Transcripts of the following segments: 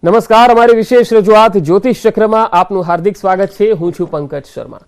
નમસ્કાર, અમારી વિશેષ રજૂઆત જ્યોતિષ ચક્રમાં આપનું હાર્દિક સ્વાગત છે. હું છું પંકજ શર્મા.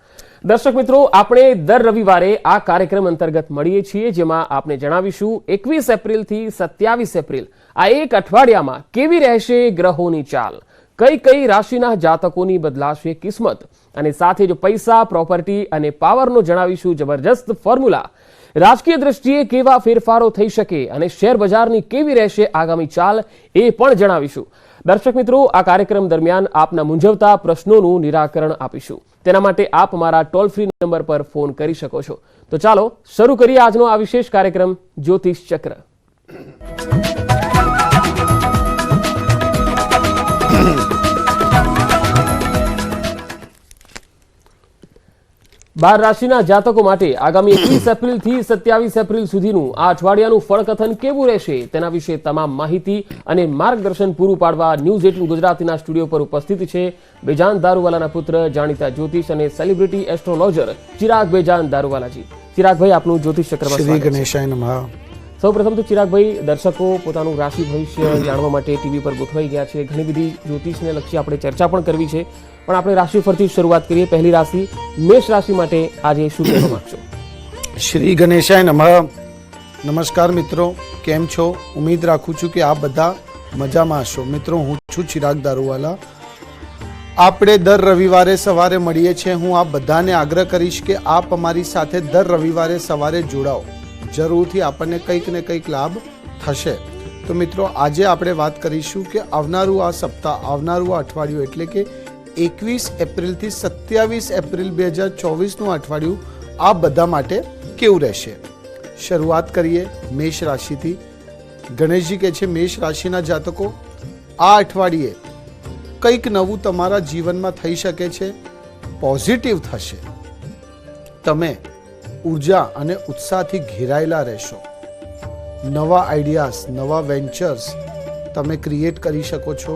દર્શક મિત્રો, આપણે દર રવિવારે આ કાર્યક્રમ અંતર્ગત મળીએ છીએ, જેમાં આપણે જણાવીશું 21 એપ્રિલથી 27 એપ્રિલ આ એક અઠવાડિયામાં કેવી રહેશે ગ્રહોની ચાલ, કઈ કઈ રાશિના જાતકોની બદલાશે કિસ્મત, અને સાથે જ પૈસા, પ્રોપર્ટી અને પાવરનો જણાવીશું જબરજસ્ત ફોર્મ્યુલા. રાજકીય દ્રષ્ટિએ કેવા ફેરફારો થઈ શકે અને શેર બજારની કેવી રહેશે આગામી ચાલ, એ પણ જણાવીશું. દર્શક મિત્રો, આ કાર્યક્રમ દરમિયાન આપના મૂંઝવતા પ્રશ્નોનું નિરાકરણ આપીશું. તેના માટે આપ મારા ટોલ ફ્રી નંબર પર ફોન કરી શકો છો. તો ચાલો શરૂ કરીએ આજનો આ વિશેષ કાર્યક્રમ જ્યોતિષ ચક્ર. 12 રાશિના જાતકો માટે આગામી 21 એપ્રિલથી 27 એપ્રિલ સુધીનું આ અઠવાડિયાનું ફળકથન કેવું રહેશે તેના વિશે તમામ માહિતી અને માર્ગદર્શન પૂરું પાડવા ન્યૂઝ 18 ગુજરાતીના સ્ટુડિયો પર ઉપસ્થિત છે બેજાન દારૂવાલાના પુત્ર, જાણીતા જ્યોતિષ અને સેલિબ્રિટી એસ્ટ્રોલોજર ચિરાગ બેજાન દારૂવાલાજી. ચિરાગભાઈ, આપનું જ્યોતિષ ચક્રમાં શ્રી ગણેશાય નમઃ. સૌપ્રથમ તો ચિરાગભાઈ, દર્શકો પોતાનું રાશિ ભવિષ્ય જાણવા માટે ટીવી પર ગોઠવાઈ ગયા છે. ઘણી બધી જ્યોતિષને લક્ષી આપણે ચર્ચા પણ કરવી છે, પણ આપણે રાશિ પરથી શરૂઆત કરીએ. પહેલી રાશિ મેષ રાશિ માટે આજે શું કહેવા માંગશો? શ્રી ગણેશાય નમઃ. નમસ્કાર મિત્રો, કેમ છો? ઉમ્મીદ રાખું છું કે આપ બધા મજામાં હશો. મિત્રો, હું છું ચિરાગ દારૂવાલા. આપણે દર રવિવારે સવારે મળીએ છીએ. હું આપ બધાને આગ્રહ કરીશ કે આપ અમારી સાથે દર રવિવારે સવારે જોડાઓ. જરૂરથી આપણને કંઈક ને કંઈક લાભ થશે. તો મિત્રો, આજે આપણે વાત કરીશું કે આવનારું આ સપ્તાહ, આવનારું આ અઠવાડિયું એટલે કે 21 એપ્રિલથી 27 એપ્રિલ 2024નું અઠવાડિયું આ બધા માટે કેવું રહેશે. શરૂઆત કરીએ મેષ રાશિથી. ગણેશજી કહે છે, મેષ રાશિના જાતકો, આ અઠવાડિયે કંઈક નવું તમારા જીવનમાં થઈ શકે છે. પોઝિટિવ થશે. તમે ઉર્જા અને ઉત્સાહથી ઘેરાયેલા રહેશો. નવા આઈડિયાઝ, નવા વેન્ચર્સ તમે ક્રિએટ કરી શકો છો.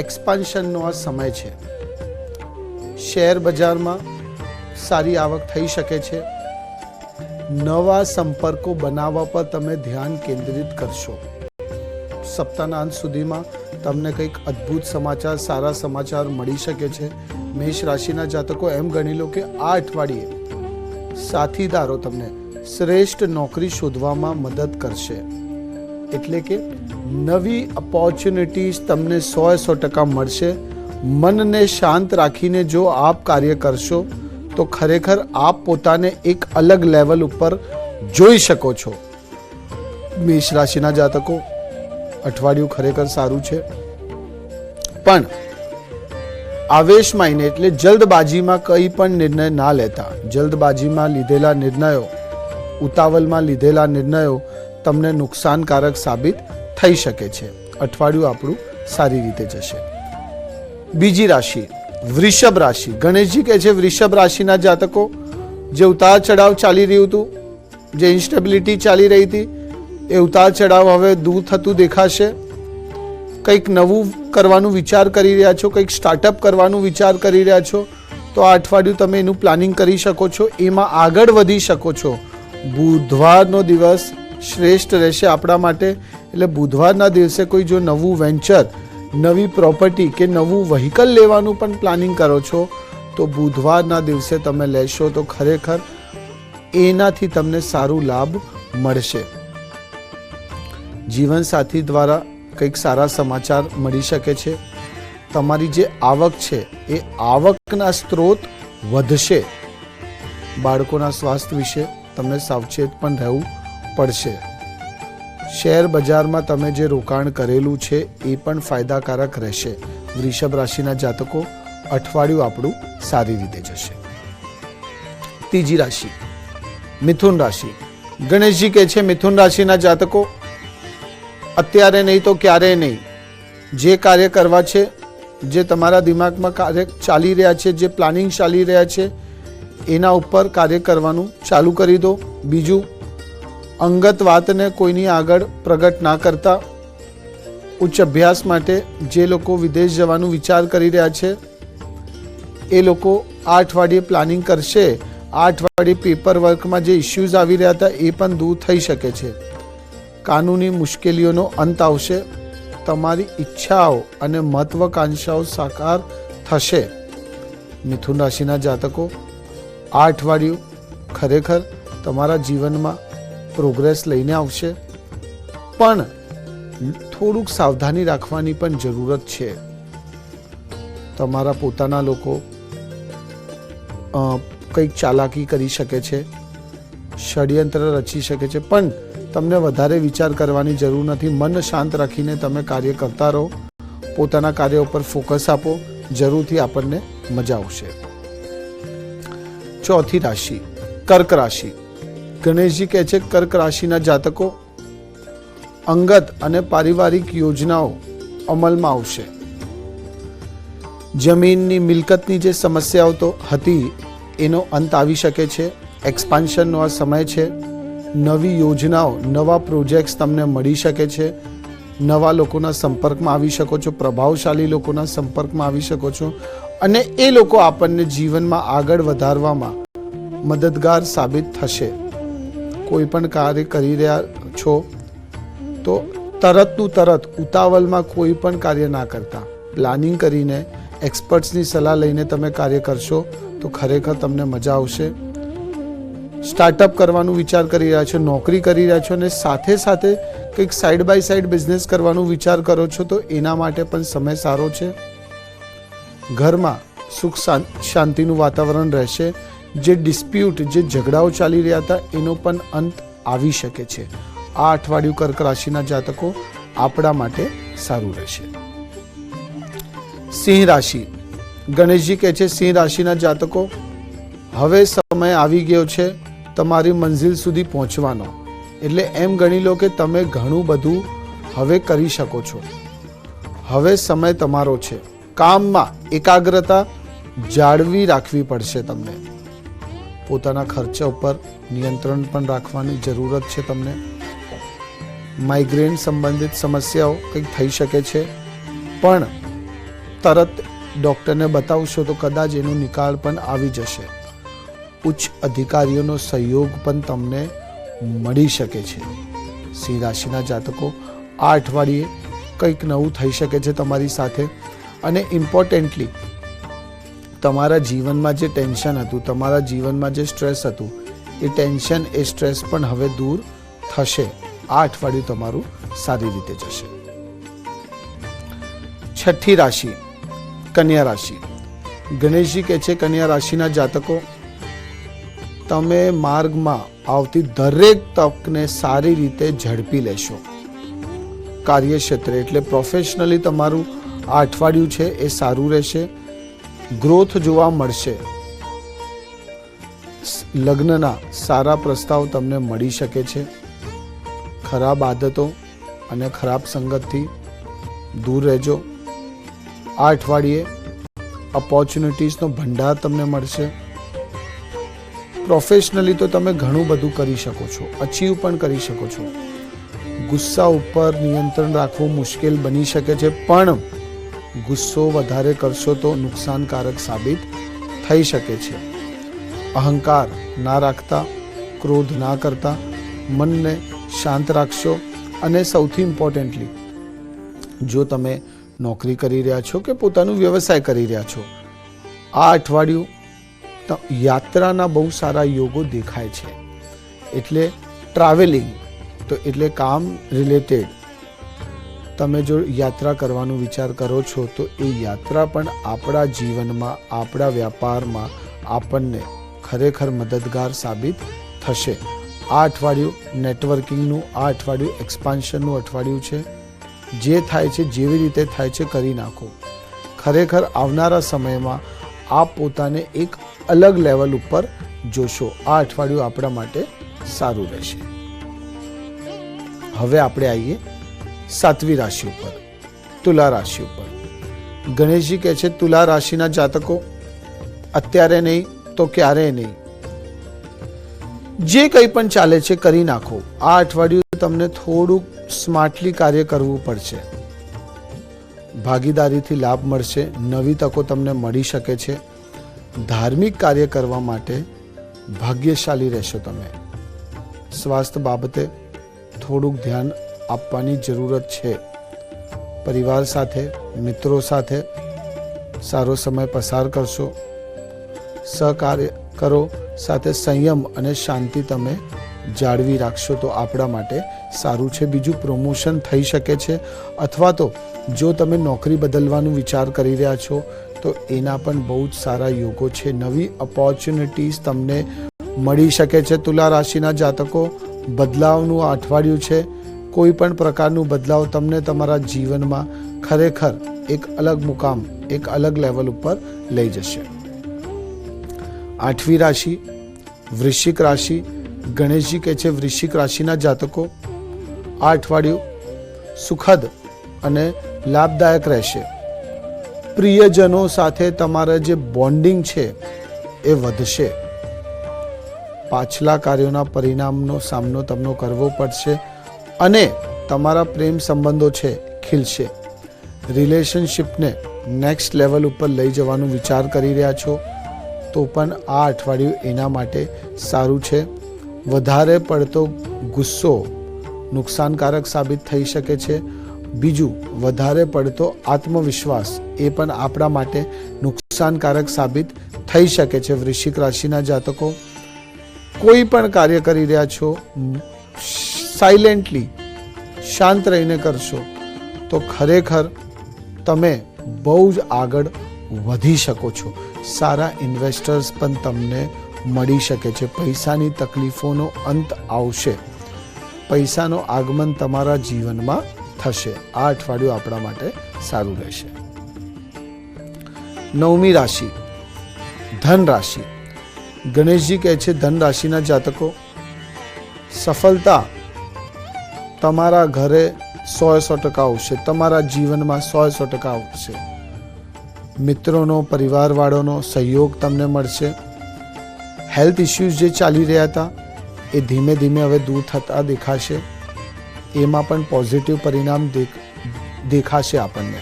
એક્સપાન્શનનો આ સમય છે. શેર બજારમાં સારી આવક થઈ શકે છે. નવા સંપર્કો બનાવવા પર તમે ધ્યાન કેન્દ્રિત કરશો. સપ્તાહના અંત સુધીમાં તમને કંઈક અદ્ભુત સમાચાર, સારા સમાચાર મળી શકે છે. મેષ રાશિના જાતકો, એમ ગણી લો કે આ અઠવાડિયે સાથીદારો તમને શ્રેષ્ઠ નોકરી શોધવામાં મદદ કરશે. એટલે કે નવી ઓપોર્ચ્યુનિટીઝ તમને 100% મળશે. મનને શાંત રાખીને જો આપ કાર્ય કરશો તો ખરેખર આપ પોતાને એક અલગ લેવલ ઉપર જોઈ શકો છો. મેષ રાશિના જાતકો, અઠવાડિયું ખરેખર સારું છે, પણ આવેશમાં એટલે જલ્દબાજીમાં કંઈ પણ નિર્ણય ના લેતા. જલ્દબાજીમાં લીધેલા નિર્ણયો, ઉતાવળમાં લીધેલા નિર્ણયો તમને નુકસાનકારક સાબિત થઈ શકે છે. અઠવાડિયું આપણું સારી રીતે જશે. બીજી રાશિ વૃષભ રાશિ. ગણેશજી કહે છે, વૃષભ રાશિના જાતકો, જે ઉતાર ચઢાવ ચાલી રહ્યું હતું, જે ઇન્સ્ટેબિલિટી ચાલી રહી હતી, એ ઉતાર ચઢાવ હવે દૂર થતું દેખાશે. કંઈક નવું કરવાનું વિચાર કરી રહ્યા છો, કંઈક સ્ટાર્ટઅપ કરવાનું વિચાર કરી રહ્યા છો, તો આ અઠવાડિયું તમે એનું પ્લાનિંગ કરી શકો છો, એમાં આગળ વધી શકો છો. બુધવારનો દિવસ શ્રેષ્ઠ રહેશે આપણા માટે. એટલે બુધવારના દિવસે કોઈ જો નવું વેન્ચર, નવી પ્રોપર્ટી કે નવું વ્હીકલ લેવાનું પણ પ્લાનિંગ કરો છો, તો બુધવારના દિવસે તમે લેશો તો ખરેખર એનાથી તમને સારું લાભ મળશે. જીવનસાથી દ્વારા કંઈક સારા સમાચાર મળી શકે છે. તમારી જે આવક છે એ આવકના સ્ત્રોત વધશે. બાળકોના સ્વાસ્થ્ય વિશે તમને સાવચેત પણ રહેવું પડશે. શેર બજારમાં તમે જે રોકાણ કરેલું છે એ પણ ફાયદાકારક રહેશે. વૃષભ રાશિના જાતકો, અઠવાડિયું આપણું સારી રીતે જશે. ત્રીજી રાશિ મિથુન રાશિ. ગણેશજી કહે છે, મિથુન રાશિના જાતકો, અત્યારે નહીં તો ક્યારેય નહીં. જે કાર્ય કરવા છે, જે તમારા દિમાગમાં કાર્ય ચાલી રહ્યા છે, જે પ્લાનિંગ ચાલી રહ્યા છે, એના ઉપર કાર્ય કરવાનું ચાલુ કરી દો. બીજું, અંગત વાતને કોઈની આગળ પ્રગટ ના કરતા. ઉચ્ચ અભ્યાસ માટે જે લોકો વિદેશ જવાનું વિચાર કરી રહ્યા છે, એ લોકો આ અઠવાડિયે પ્લાનિંગ કરશે. આ અઠવાડિયે પેપર વર્કમાં જે ઇસ્યુઝ આવી રહ્યા હતા એ પણ દૂર થઈ શકે છે. કાનૂની મુશ્કેલીઓનો અંત આવશે. તમારી ઈચ્છાઓ અને મહત્વાકાંક્ષાઓ સાકાર થશે. મિથુન રાશિના જાતકો, આ અઠવાડિયું ખરેખર તમારા જીવનમાં પ્રોગ્રેસ લઈને આવશે, પણ થોડુંક સાવધાની રાખવાની પણ જરૂરત છે. તમારા પોતાના લોકો કંઈક ચાલાકી કરી શકે છે, ષડયંત્ર રચી શકે છે, પણ તમને વધારે વિચાર કરવાની જરૂર નથી. મન શાંત રાખીને તમે કાર્ય કરતા રહો, પોતાના કાર્ય ઉપર ફોકસ આપો, જરૂરથી આપણને મજા આવશે. ચોથી રાશિ કર્ક રાશિ. ગણેશજી કહે છે કર્ક રાશિના જાતકો, અંગત અને પારિવારિક યોજનાઓ અમલમાં આવશે. જમીનની મિલકતની જે સમસ્યાઓ તો હતી એનો અંત આવી શકે છે. એક્સપાન્શનનો આ સમય છે. નવી યોજનાઓ, નવા પ્રોજેક્ટ્સ તમને મળી શકે છે. નવા લોકોના સંપર્કમાં આવી શકો છો, પ્રભાવશાળી લોકોના સંપર્કમાં આવી શકો છો, અને એ લોકો આપણને જીવનમાં આગળ વધારવામાં મદદગાર સાબિત થશે. કોઈ પણ કાર્ય કરી રહ્યા છો તો તરતનું તરત ઉતાવળમાં કોઈ પણ કાર્ય ના કરતા, પ્લાનિંગ કરીને એક્સપર્ટ્સની સલાહ લઈને તમે કાર્ય કરશો તો ખરેખર તમને મજા આવશે. સ્ટાર્ટઅપ કરવાનું વિચાર કરી રહ્યા છો, નોકરી કરી રહ્યા છો અને સાથે સાથે કંઈક સાઈડ બાય સાઈડ બિઝનેસ કરવાનું વિચાર કરો છો તો એના માટે પણ સમય સારો છે. ઘરમાં સુખ શાંતિનું વાતાવરણ રહેશે. જે ડિસ્પ્યુટ, જે ઝઘડાઓ ચાલી રહ્યા હતા એનો પણ અંત આવી શકે છે. આ અઠવાડિયું કર્ક રાશિના જાતકો આપણા માટે સારું રહેશે. સિંહ રાશિ. ગણેશજી કહે છે સિંહ રાશિના જાતકો, હવે સમય આવી ગયો છે તમારી મંજિલ સુધી પહોંચવાનો. એટલે એમ ગણી લો કે તમે ઘણું બધું હવે કરી શકો છો. હવે સમય તમારો છે. કામમાં એકાગ્રતા જાળવી રાખવી પડશે. તમને પોતાના ખર્ચા ઉપર નિયંત્રણ પણ રાખવાની જરૂરત છે. તમને માઇગ્રેન સંબંધિત સમસ્યાઓ કંઈક થઈ શકે છે, પણ તરત ડૉક્ટરને બતાવશો તો કદાચ એનો નિકાલ પણ આવી જશે. ઉચ્ચ અધિકારીઓનો સહયોગ પણ તમને મળી શકે છે. સિંહ રાશિના જાતકો, આ અઠવાડિયે કંઈક નવું થઈ શકે છે તમારી સાથે. અને ઇમ્પોર્ટન્ટલી તમારા જીવનમાં જે ટેન્શન હતું, તમારા જીવનમાં જે સ્ટ્રેસ હતું, એ ટેન્શન, એ સ્ટ્રેસ પણ હવે દૂર થશે. આ અઠવાડિયું તમારું સારી રીતે જશે. છઠ્ઠી રાશિ કન્યા રાશિ. ગણેશજી કહે છે કન્યા રાશિના જાતકો, તમે માર્ગમાં આવતી દરેક તકને સારી રીતે ઝડપી લેશો. કાર્યક્ષેત્રે એટલે પ્રોફેશનલી તમારું આ અઠવાડિયું છે એ સારું રહેશે. ગ્રોથ જોવા મળશે. લગ્નના સારા પ્રસ્તાવ તમને મળી શકે છે. ખરાબ આદતો અને ખરાબ સંગતથી દૂર રહેજો. આ અઠવાડિયે ઓપોર્ચ્યુનિટીઝનો ભંડાર તમને મળશે. પ્રોફેશનલી તો તમે ઘણું બધું કરી શકો છો, અચીવ પણ કરી શકો છો. ગુસ્સા ઉપર નિયંત્રણ રાખવું મુશ્કેલ બની શકે છે, પણ ગુસ્સો વધારે કરશો તો નુકસાનકારક સાબિત થઈ શકે છે. અહંકાર ના રાખતા, ક્રોધ ના કરતા, મનને શાંત રાખશો. અને સૌથી ઇમ્પોર્ટન્ટલી, જો તમે નોકરી કરી રહ્યા છો કે પોતાનું વ્યવસાય કરી રહ્યા છો, આ અઠવાડિયું યાત્રાના બહુ સારા યોગો દેખાય છે. એટલે ટ્રાવેલિંગ તો એટલે કામ રિલેટેડ તમે જો યાત્રા કરવાનો વિચાર કરો છો તો એ યાત્રા પણ આપણા જીવનમાં, આપણા વ્યાપારમાં આપણને ખરેખર મદદગાર સાબિત થશે. આ અઠવાડિયું નેટવર્કિંગનું, આ અઠવાડિયું એક્સપાન્શનનું અઠવાડિયું છે. જે થાય છે, જેવી રીતે થાય છે કરી નાખો. ખરેખર આવનારા સમયમાં આપ પોતાને એક અલગ લેવલ ઉપર જોશો. આ અઠવાડિયું આપણા માટે સારું રહેશે. હવે આપણે આવીએ સાતમી રાશિ ઉપર, તુલા રાશિ ઉપર. ગણેશજી કહે છે તુલા રાશિના જાતકો, અત્યારે નહીં તો ક્યારેય નહીં. જે કંઈ પણ ચાલે છે કરી નાખો. આ અઠવાડિયું તમને થોડુંક સ્માર્ટલી કાર્ય કરવું પડશે. ભાગીદારીથી લાભ મળશે. નવી તકો તમને મળી શકે છે. ધાર્મિક કાર્ય કરવા માટે ભાગ્યશાળી રહેશો તમે. સ્વાસ્થ્ય બાબતે થોડુંક ધ્યાન આપવાની જરૂરત છે. પરિવાર સાથે, મિત્રો સાથે સારો સમય પસાર કરશો. સહકાર્યકરો સાથે સંયમ અને શાંતિ તમે જાળવી રાખશો તો આપણા માટે સારું છે. બીજું, પ્રમોશન થઈ શકે છે, અથવા તો જો તમે નોકરી બદલવાનું વિચાર કરી રહ્યા છો તો એના પણ બહુ જ સારા યોગો છે. નવી ઓપોર્ચ્યુનિટીઝ તમને મળી શકે છે. તુલા રાશિના જાતકો, બદલાવનું આ અઠવાડિયું છે. કોઈ પણ પ્રકારનું બદલાવ તમને તમારા જીવનમાં ખરેખર એક અલગ મુકામ, એક અલગ લેવલ ઉપર લઈ જશે. 8મી રાશિ વૃશ્ચિક રાશિ. ગણેશજી કહે છે વૃશ્ચિક રાશિના જાતકો, આ અઠવાડિયું સુખદ અને લાભદાયક રહેશે. પ્રિયજનો સાથે તમારા જે બોન્ડિંગ છે એ વધશે. પાછલા કાર્યોના પરિણામનો સામનો તમને કરવો પડશે અને તમારા પ્રેમ સંબંધો છે ખીલશે. રિલેશનશિપને નેક્સ્ટ લેવલ ઉપર લઈ જવાનો વિચાર કરી રહ્યા છો તો પણ આ અઠવાડિયું એના માટે સારું છે. વધારે પડતો ગુસ્સો નુકસાનકારક સાબિત થઈ શકે છે. બીજું, વધારે પડતો આત્મવિશ્વાસ એ પણ આપણા માટે નુકસાનકારક સાબિત થઈ શકે છે. વૃશ્ચિક રાશિના જાતકો, કોઈ પણ કાર્ય કરી રહ્યા છો સાયલેન્ટલી, શાંત રહીને કરશો તો ખરેખર તમે બહુ જ આગળ વધી શકો છો. સારા ઇન્વેસ્ટર્સ પણ તમને મળી શકે છે. પૈસાની તકલીફોનો અંત આવશે. પૈસાનો આગમન તમારા જીવનમાં થશે. આ અઠવાડિયું આપણા માટે સારું રહેશે. 9મી રાશિ ધન રાશિ. ગણેશજી કહે છે ધન રાશિના જાતકો, સફળતા તમારા ઘરે 100% આવશે. તમારા જીવનમાં 100% આવશે. મિત્રોનો, પરિવારવાળાનો સહયોગ તમને મળશે. હેલ્થ ઇશ્યુઝ જે ચાલી રહ્યા હતા એ ધીમે ધીમે હવે દૂર થતા દેખાશે. એમાં પણ પોઝિટિવ પરિણામ દેખાશે આપણને.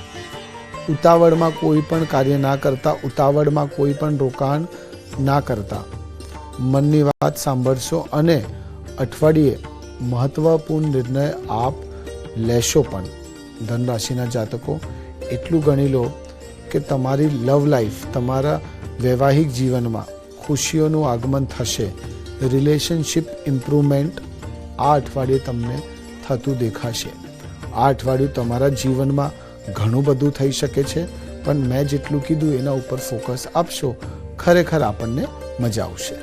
ઉતાવળમાં કોઈ પણ કાર્ય ના કરતા, ઉતાવળમાં કોઈ પણ રોકાણ ના કરતા મનની વાત સાંભળશો અને અઠવાડિયે મહત્વપૂર્ણ નિર્ણય આપ લેશો. પણ ધન રાશિના જાતકો, એટલું ગણી લો કે તમારી લવ લાઈફ, તમારા વૈવાહિક જીવનમાં ખુશીઓનું આગમન થશે. રિલેશનશિપ ઇમ્પ્રુવમેન્ટ આ અઠવાડિયે તમને થતું દેખાશે. આ અઠવાડિયું તમારા જીવનમાં ઘણું બધું થઈ શકે છે, પણ મેં જેટલું કીધું એના ઉપર ફોકસ આપશો, ખરેખર આપણને મજા આવશે.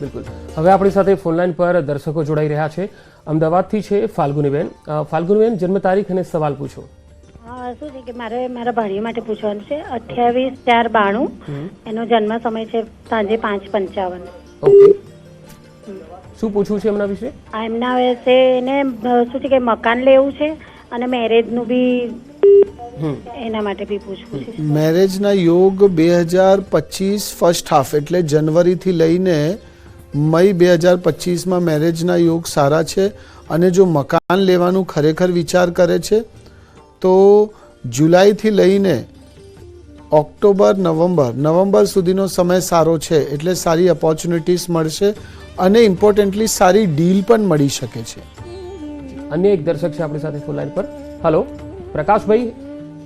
બિલકુલ. હવે આપણી સાથે ફોનલાઈન પર દર્શકો જોડાઈ રહ્યા છે. અમદાવાદથી છે ફાલ્ગુનીબેન. ફાલ્ગુનીબેન, જન્મ તારીખ અને સવાલ પૂછો. શું છે કે મારે મારા ભાઈ માટે પૂછવાનું છે. 28/4/92 એનો જન્મ સમય છે સાંજે 5:55. ઓકે, શું પૂછવું છે એમના વિશે? એમના વિશે એને શું છે કે મકાન લેવું છે અને મેરેજનું બી એના માટે બી પૂછવું છે. મેરેજના યોગ 2025 ફર્સ્ટ હાફ એટલે જનવરીથી લઈને મઈ 2025માં મેરેજના યોગ સારા છે. અને જો મકાન લેવાનું ખરેખર વિચાર કરે છે તો જુલાઈથી લઈને ઓક્ટોબર, નવેમ્બર સુધીનો સમય સારો છે. એટલે સારી ઓપોર્ચ્યુનિટીઝ મળશે અને ઇમ્પોર્ટન્ટલી સારી ડીલ પણ મળી શકે છે. અન્ય એક દર્શક છે આપણી સાથે ફોન લાઈન પર. હેલો પ્રકાશભાઈ,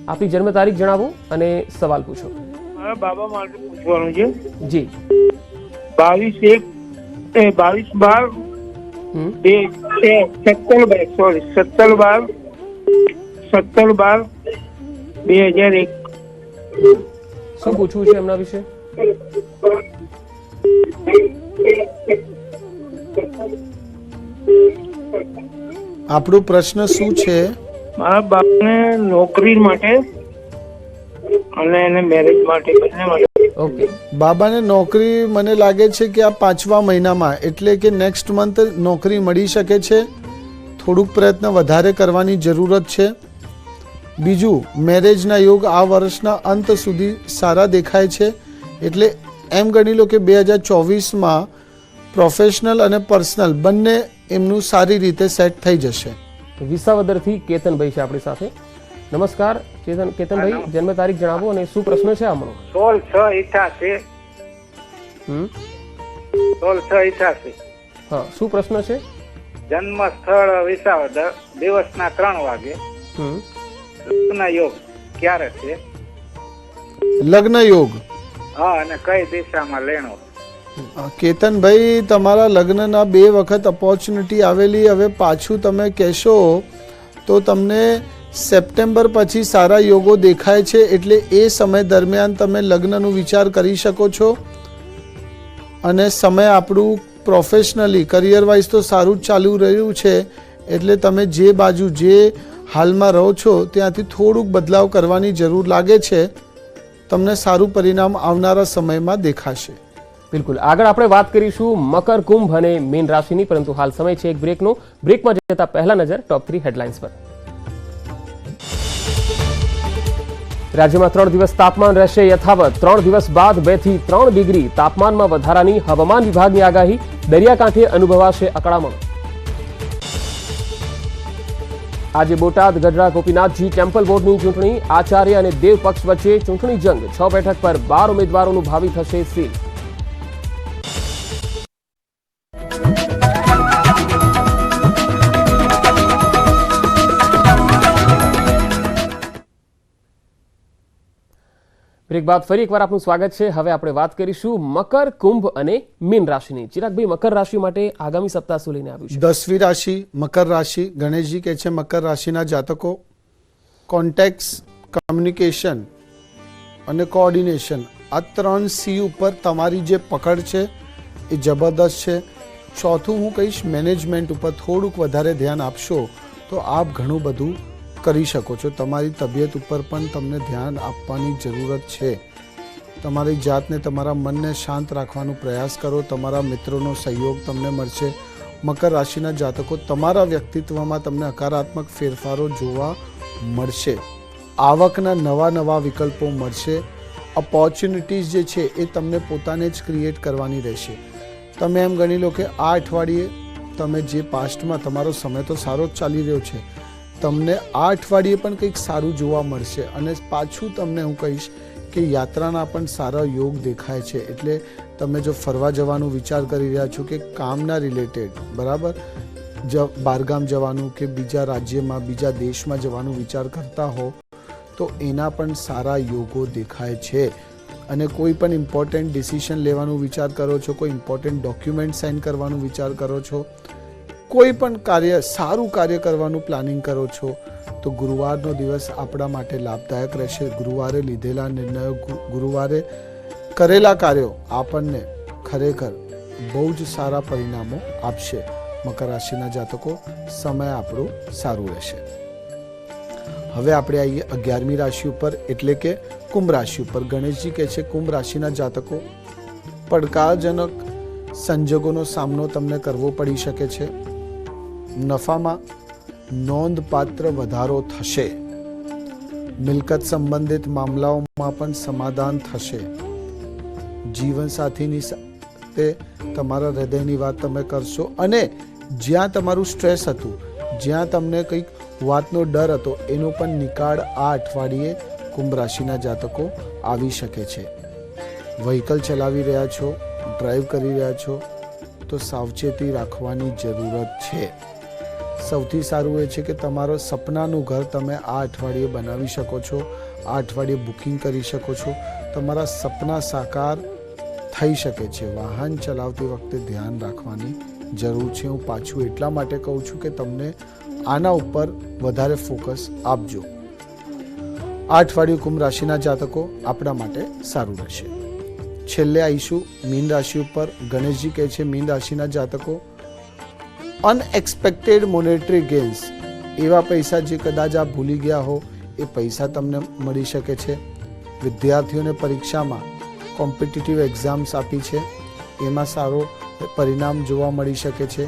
આપની જન્મ તારીખ જણાવો અને સવાલ પૂછો. મારા બાબા માટે પૂછવાનું છે. જી. 17/12/2001. શું પૂછવું છે એમના વિશે? આપણો પ્રશ્ન શું છે? મારા બાપને નોકરી માટે અને એને મેરેજ માટે, બંને માટે. ઓકે. બાબાને નોકરી મને લાગે છે કે આ 5મા મહિનામાં એટલે કે નેક્સ્ટ મંથ નોકરી મળી શકે છે. થોડુંક પ્રયત્ન વધારે કરવાની જરૂરત છે. બીજું, મેરેજના યોગ આ વર્ષના અંત સુધી સારા દેખાય છે. એટલે એમ ગણી લો કે 2024માં પ્રોફેશનલ અને પર્સનલ બંને એમનું સારી રીતે સેટ થઈ જશે. વિસાવદરથી કેતનભાઈ છે આપણી સાથે. નમસ્કાર કેતનભાઈ, જન્મ તારીખ જણાવો અને શું પ્રશ્ન છે આમનો? 16/6/88. 16/6/88. હા, શું પ્રશ્ન છે? જન્મ સ્થળ વિસાવદર, દિવસના 3 વાગે, લગ્ન યોગ ક્યારે છે? લગ્ન યોગ હા, અને કઈ દિશામાં લેણો? કેતનભાઈ, તમારા લગ્નના 2 વખત ઓપોર્ચ્યુનિટી આવેલી. હવે પાછું તમે કહેશો તો તમને સપ્ટેમ્બર પછી સારા યોગો દેખાય છે, એટલે એ સમય દરમિયાન તમે લગ્નનું વિચાર કરી શકો છો. અને સમય આપણું પ્રોફેશનલી કરિયર વાઇઝ તો સારું જ ચાલુ રહ્યું છે, એટલે તમે જે બાજુ જે હાલમાં રહો છો ત્યાંથી થોડુંક બદલાવ કરવાની જરૂર લાગે છે. તમને સારું પરિણામ આવનારા સમયમાં દેખાશે. બિલકુલ. આગળ આપણે વાત કરીશું મકર, કુંભ અને મીન રાશિની, પરંતુ હાલ સમય છે એક બ્રેકનો. બ્રેકમાં જતા પહેલા નજર ટોપ 3 હેડલાઇન્સ પર. રાજ્યમાં 3 દિવસ તાપમાન રહેશે યથાવત. 3 દિવસ બાદ 2 થી 3 ડિગ્રી તાપમાનમાં વધારાની હવામાન વિભાગની આગાહી. દરિયાકાંઠે અનુભવાશે અકળામણ. આજે બોટાદ ગઢડા ગોપીનાથજી ટેમ્પલ બોર્ડની ચૂંટણી. આચાર્ય અને દેવ પક્ષ વચ્ચે ચૂંટણી જંગ. 6 બેઠક પર 12 ઉમેદવારોનું ભાવિ થશે સીલ. બ્રેક બાદ ફરી એકવાર આપનું સ્વાગત છે. હવે આપણે વાત કરીશું મકર, કુંભ અને મીન રાશિની. ચિરાગભાઈ, મકર રાશિ માટે આગામી સપ્તાહ શું લઈને આવ્યું છે? 10મી રાશિ મકર રાશિ. ગણેશજી કહે છે મકર રાશિના જાતકો કોન્ટેક્ટ્સ, કમ્યુનિકેશન અને કોઓર્ડિનેશન, આ 3 C ઉપર તમારી જે પકડ છે એ જબરદસ્ત છે. ચોથું હું કહીશ, મેનેજમેન્ટ ઉપર થોડુંક વધારે ધ્યાન આપશો તો આપ ઘણું બધું કરી શકો છો. તમારી તબિયત ઉપર પણ તમને ધ્યાન આપવાની જરૂરત છે. તમારી જાતને, તમારા મનને શાંત રાખવાનો પ્રયાસ કરો. તમારા મિત્રોનો સહયોગ તમને મળશે. મકર રાશિના જાતકો, તમારા વ્યક્તિત્વમાં તમને હકારાત્મક ફેરફારો જોવા મળશે. આવકના નવા વિકલ્પો મળશે. ઓપોર્ચ્યુનિટીઝ જે છે એ તમને પોતાને જ ક્રિએટ કરવાની રહેશે. તમે એમ ગણી લો કે આ અઠવાડિયે તમે જે પાસ્ટમાં તમારો સમય તો સારો જ ચાલી રહ્યો છે, તમને આ અઠવાડિયે પણ કંઈક સારું જોવા મળશે. અને પાછું તમને હું કહીશ કે યાત્રાના પણ સારા યોગ દેખાય છે. એટલે તમે જો ફરવા જવાનું વિચાર કરી રહ્યા છો કે કામના રિલેટેડ, બરાબર, બહારગામ જવાનું કે બીજા રાજ્યમાં, બીજા દેશમાં જવાનું વિચાર કરતા હો તો એના પણ સારા યોગો દેખાય છે. અને કોઈ પણ ઇમ્પોર્ટન્ટ ડિસિઝન લેવાનું વિચાર કરો છો, કોઈ ઇમ્પોર્ટન્ટ ડોક્યુમેન્ટ સાઇન કરવાનું વિચાર કરો છો, કોઈ પણ કાર્ય, સારું કાર્ય કરવાનું પ્લાનિંગ કરો છો, તો ગુરુવારનો દિવસ આપણા માટે લાભદાયક રહેશે. ગુરુવારે લીધેલા નિર્ણયો, ગુરુવારે કરેલા કાર્યો આપણને ખરેખર બહુ જ સારા પરિણામો આપશે. મકર રાશિના જાતકો, સમય આપણું સારું રહેશે. હવે આપણે આવીએ 11મી રાશિ ઉપર, એટલે કે કુંભ રાશિ ઉપર. ગણેશજી કહે છે કુંભ રાશિના જાતકો, પડકારજનક સંજોગોનો સામનો તમને કરવો પડી શકે છે. નફામાં નોંધપાત્ર વધારો થશે. મિલકત સંબંધિત મામલાઓમાં પણ સમાધાન થશે. જીવનસાથીની સાથે તમારા હૃદયની વાત તમે કરશો. અને જ્યાં તમારું સ્ટ્રેસ હતું, જ્યાં તમને કંઈક વાતનો ડર હતો, એનો પણ નિકાળ આ અઠવાડિયે કુંભ રાશિના જાતકો આવી શકે છે. વ્હીકલ ચલાવી રહ્યા છો, ડ્રાઈવ કરી રહ્યા છો તો સાવચેતી રાખવાની જરૂરત છે. સૌથી સારું એ છે કે તમારો સપનાનું ઘર તમે આ અઠવાડિયે બનાવી શકો છો. આ અઠવાડિયે બુકિંગ કરી શકો છો. તમારા સપના સાકાર થઈ શકે છે. વાહન ચલાવતી વખતે ધ્યાન રાખવાની જરૂર છે. હું પાછું એટલા માટે કહું છું કે તમને આના ઉપર વધારે ફોકસ આપજો. આ અઠવાડિયું કુંભ રાશિના જાતકો આપણા માટે સારું રહેશે. છેલ્લે આવીશું મીન રાશિ ઉપર. ગણેશજી કહે છે મીન રાશિના જાતકો, અનએક્સપેક્ટેડ મોનેટરી ગેઇન્સ, એવા પૈસા જે કદાચ આપ ભૂલી ગયા હો એ પૈસા તમને મળી શકે છે. વિદ્યાર્થીઓને પરીક્ષામાં કોમ્પિટિટિવ એક્ઝામ્સ આપી છે, એમાં સારો પરિણામ જોવા મળી શકે છે.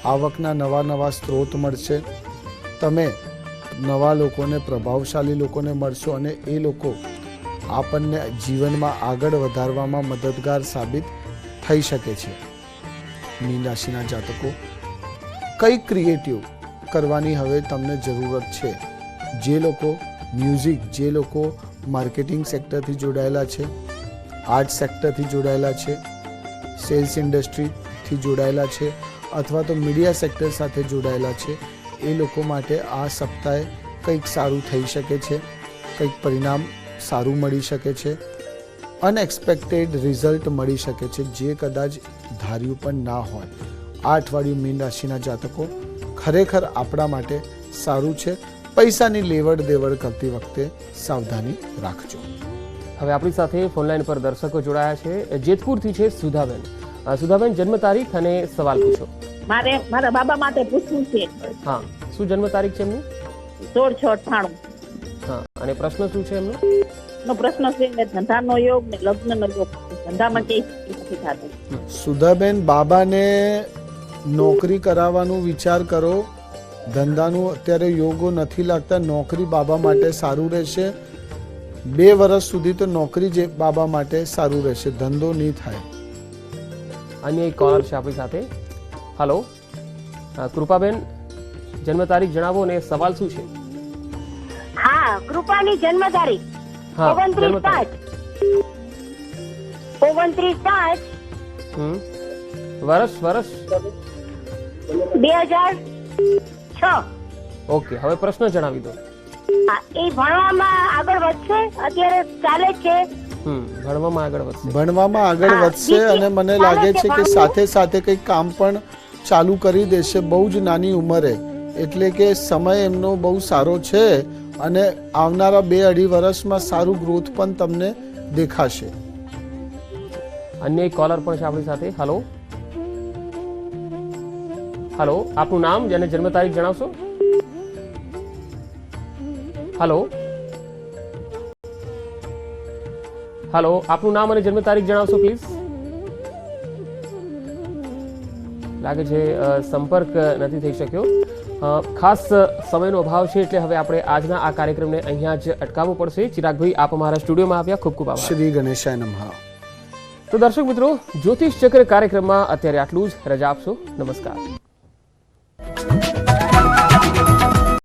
આવકના નવા સ્ત્રોત મળશે. તમે નવા લોકોને, પ્રભાવશાળી લોકોને મળશો અને એ લોકો આપણને જીવનમાં આગળ વધારવામાં મદદગાર સાબિત થઈ શકે છે. મીન રાશિના જાતકો, કંઈક ક્રિએટિવ કરવાની હવે તમને જરૂરત છે. જે લોકો મ્યુઝિક, જે લોકો માર્કેટિંગ સેક્ટરથી જોડાયેલા છે, આર્ટ સેક્ટરથી જોડાયેલા છે, સેલ્સ ઇન્ડસ્ટ્રીથી જોડાયેલા છે, અથવા તો મીડિયા સેક્ટર સાથે જોડાયેલા છે, એ લોકો માટે આ સપ્તાહે કંઈક સારું થઈ શકે છે, કંઈક પરિણામ સારું મળી શકે છે, અનએક્સપેક્ટેડ રિઝલ્ટ મળી શકે છે, જે કદાચ ધાર્યું પણ ના હોય. આ અઠવાડિયું મીન રાશિના જાતકો ખરેખર આપણા માટે સારું છે. પૈસાની લેવડ દેવડ કરતી વખતે સાવધાની રાખજો. હવે આપણી સાથે ફોનલાઈન પર દર્શકો જોડાયા છે. જેતપુરથી છે સુધાબેન. સુધાબેન, જન્મ તારીખ અને સવાલ પૂછો. મારે મારા બાબા માટે પૂછવું છે. હા, શું જન્મ તારીખ છે એમની? 16/6/98. હા, અને પ્રશ્ન શું છે એમનો? નો પ્રશ્ન છે કે ધંધાનો યોગ ને લગ્નનો યોગ. ધંધામાં કે નથી થતું. સુધાબેન, બાબાને નોકરી કરાવવાનું વિચાર કરો. ધંધાનું અત્યારે યોગો નથી લાગતા. નોકરી બાબા માટે સારું રહેશે. 2 વર્ષ સુધી તો નોકરી જે બાબા માટે સારું રહેશે, ધંધો નહીં થાય. અન્ય એક કોલર છે આપણી સાથે. હલો, કૃપાબેન, જન્મ તારીખ જણાવો અને સવાલ શું છે? હા, કૃપાની જન્મ તારીખ હા, જન્મ 29/5. તારીખ. 29/5. વર્ષ 2006. ઓકે, હવે પ્રશ્ન જણાવી દો. હા, એ ભણવામાં આગળ વધશે, અત્યારે ચાલે છે. ભણવામાં આગળ વધશે. ભણવામાં આગળ હા, વધશે અને મને લાગે છે કે સાથે સાથે કંઈક કામ પણ ચાલુ કરી દેશે બહુ જ નાની ઉંમરે. એટલે કે સમય એમનો બહુ સારો છે અને આવનારા 2-2.5 વર્ષમાં સારું ગ્રોથ પણ તમને દેખાશે. અન્ય એક કોલર પણ છે આપણી સાથે. હલો, હલો, આપનું નામ અને જન્મ તારીખ જણાવશો? હલો, હલો, આપનું નામ અને જન્મ તારીખ જણાવશો પ્લીઝ? લાગે છે સંપર્ક નથી થઈ શક્યો. ખાસ સમયનો અભાવ છે એટલે હવે આપણે આજના આ કાર્યક્રમને અહીંયા જ અટકાવવો પડશે. ચિરાગભાઈ, આપ અમારા સ્ટુડિયોમાં આવ્યા, ખૂબ ખૂબ આભાર. શ્રી ગણેશાય નમઃ. તો દર્શક મિત્રો, જ્યોતિષ ચક્ર કાર્યક્રમમાં અત્યારે આટલું જ. રજા આપશો. નમસ્કાર.